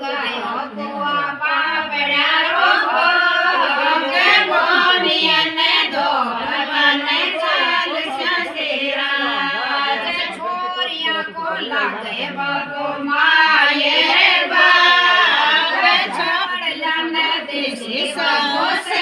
ગાયો કુવા પાપડા રોગો કે બોનિયને દોડવાને ચાલશે સિરાજ છોરિયા કો લાગે બગો માયે બાપ છોડલા ને દેશી સમોસે